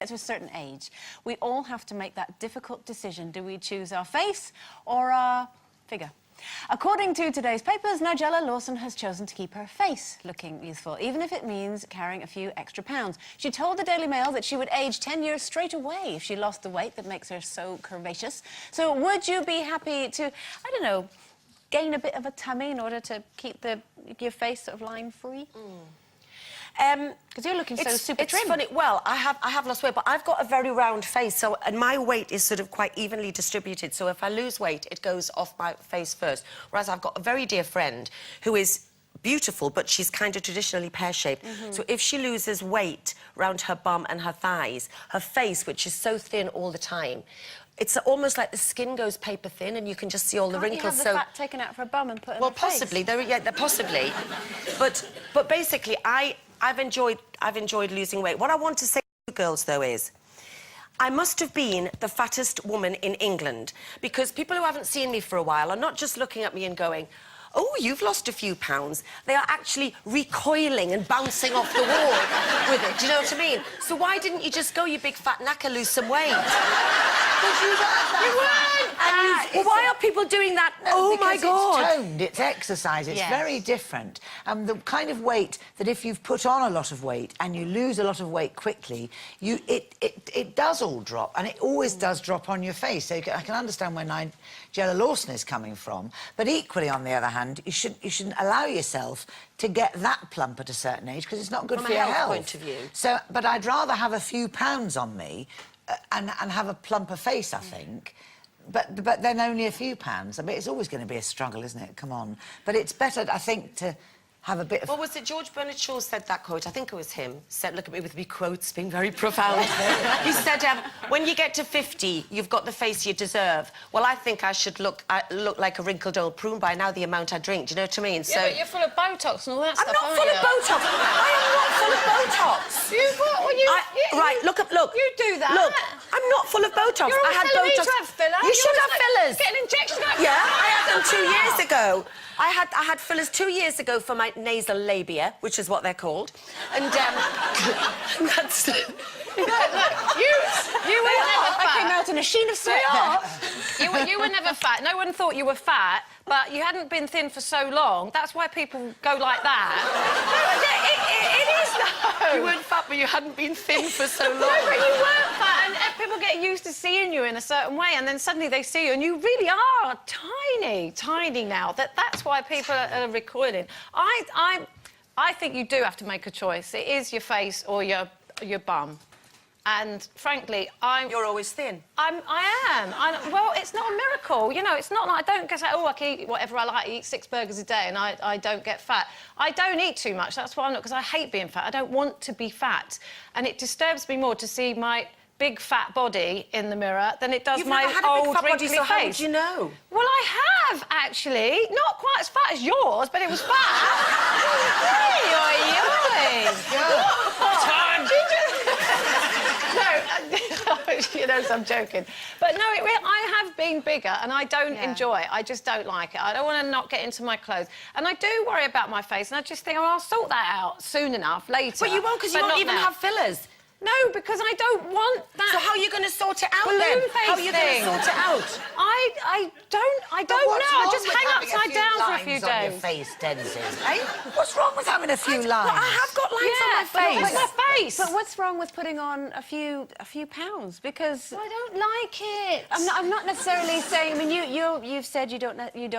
get to a certain age, we all have to make that difficult decision. Do we choose our face or our figure? According to today's papers, Nigella Lawson has chosen to keep her face looking youthful, even if it means carrying a few extra pounds. She told the Daily Mail that she would age 10 years straight away if she lost the weight that makes her so curvaceous. So would you be happy to, I don't know, gain a bit of a tummy in order to keep your face sort of line-free? Because you're looking so super trim. It's funny. Well, I have lost weight, but I've got a very round face, so and my weight is sort of quite evenly distributed. So if I lose weight, it goes off my face first. Whereas I've got a very dear friend who is beautiful, but she's kind of traditionally pear-shaped. So if she loses weight around her bum and her thighs, her face, which is so thin all the time, it's almost like the skin goes paper thin, and you can just see all the wrinkles. You have the fat taken out for a bum and put in well, her face? possibly. Possibly. But basically, I've enjoyed losing weight. What I want to say to you girls, though, is I must have been the fattest woman in England, because people who haven't seen me for a while are not just looking at me and going, oh, you've lost a few pounds. They are actually recoiling and bouncing off the wall with it. Do you know what I mean? So why didn't you just go, you big fat knacker, lose some weight? Because you weren't. Well, why are people doing that? No, oh, my God. It's toned, it's exercise, it's very different. The kind of weight that if you've put on a lot of weight and you lose a lot of weight quickly, it does all drop, and it always does drop on your face. So I can understand where Nigella Lawson is coming from, but equally, on the other hand, you shouldn't allow yourself to get that plump at a certain age, because it's not good for your health. From a health point of view. So, but I'd rather have a few pounds on me and have a plumper face, I think. But then only a few pounds. I mean, it's always going to be a struggle, isn't it? Come on. But it's better, I think, to have a bit of... Well, was it George Bernard Shaw said that quote? I think it was him. Said, look at me with me quotes, being very profound. He said, when you get to 50, you've got the face you deserve. Well, I think I should look like a wrinkled old prune by now, the amount I drink. Do you know what I mean? Yeah, but you're full of Botox and all that stuff, I'm not full of Botox. I am not full of Botox. Right, look. You do that. Look, I'm not full of Botox. You're always telling me to have filler. You should have fillers. Get an injection. Yeah, I had them 2 years ago. I had fillers 2 years ago for my nasal labia, which is what they're called, and that's. You were never fat. I came out in a sheen of sweat there. You were never fat. No one thought you were fat, but you hadn't been thin for so long. That's why people go like that. It is, though. You weren't fat, but you hadn't been thin for so long. No, but you weren't fat, and people get used to seeing you in a certain way, and then suddenly they see you, and you really are tiny now. That's why people are recoiling. I think you do have to make a choice. It is your face or your bum. And frankly, You're always thin. I am. Well, it's not a miracle. You know, it's not like I don't get I can eat whatever I like. I eat 6 burgers a day and I don't get fat. I don't eat too much. That's why I'm not, because I hate being fat. I don't want to be fat. And it disturbs me more to see my big fat body in the mirror than it does my old wrinkly face. How would you know? Well, I have, actually. Not quite as fat as yours, but it was fat. You know, so I'm joking. But no, I have been bigger and I don't enjoy it. I just don't like it. I don't want to not get into my clothes. And I do worry about my face, and I just think, oh, I'll sort that out soon enough, later. But you won't, because you won't even have fillers. No, because I don't want that. So how are you going to sort it out, balloon then? face How are you going to sort it out? I don't know. I just hang upside down for a few days. On your face, Denzil, eh? What's wrong with having a few lines? Well, I have got lines on my face. But my face. But what's wrong with putting on a few pounds? Because I don't like it. I'm not necessarily saying. I mean, you've said you don't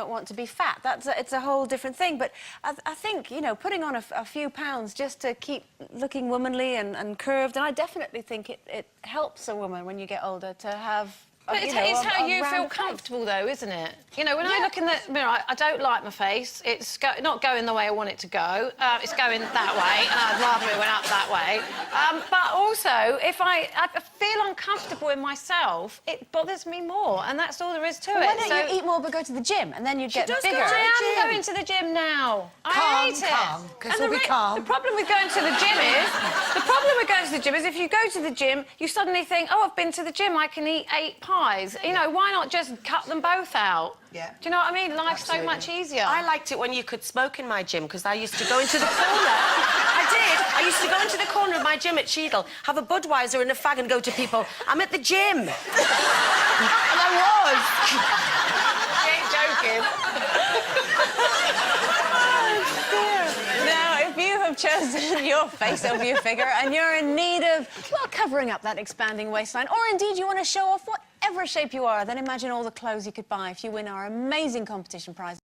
want to be fat. It's a whole different thing. But I think, you know, putting on a few pounds just to keep looking womanly and curved, and I definitely think it helps a woman when you get older to have. But it's how you feel comfortable, though, isn't it? You know, when I look in the mirror, I don't like my face. It's not going the way I want it to go. It's going that way, and I'd rather it went up that way. But also, if I feel uncomfortable in myself, it bothers me more, and that's all there is to it. Why don't you eat more but go to the gym, and then you'd get bigger? I am going to the gym now. I hate it. Calm, because we'll be calm. The problem with going to the gym is... if you go to the gym, you suddenly think, oh, I've been to the gym, I can eat 8 pies. thighs. You know, why not just cut them both out? Yeah. Do you know what I mean? Life's Absolutely. so much easier. I liked it when you could smoke in my gym, because I used to go into the corner. I did. I used to go into the corner of my gym at Cheadle, have a Budweiser and a fag and go to people, I'm at the gym. And I was. I ain't joking. Now, if you have chosen your face over your figure and you're in need of, well, covering up that expanding waistline, or indeed you want to show off whatever shape you are, then imagine all the clothes you could buy if you win our amazing competition prize.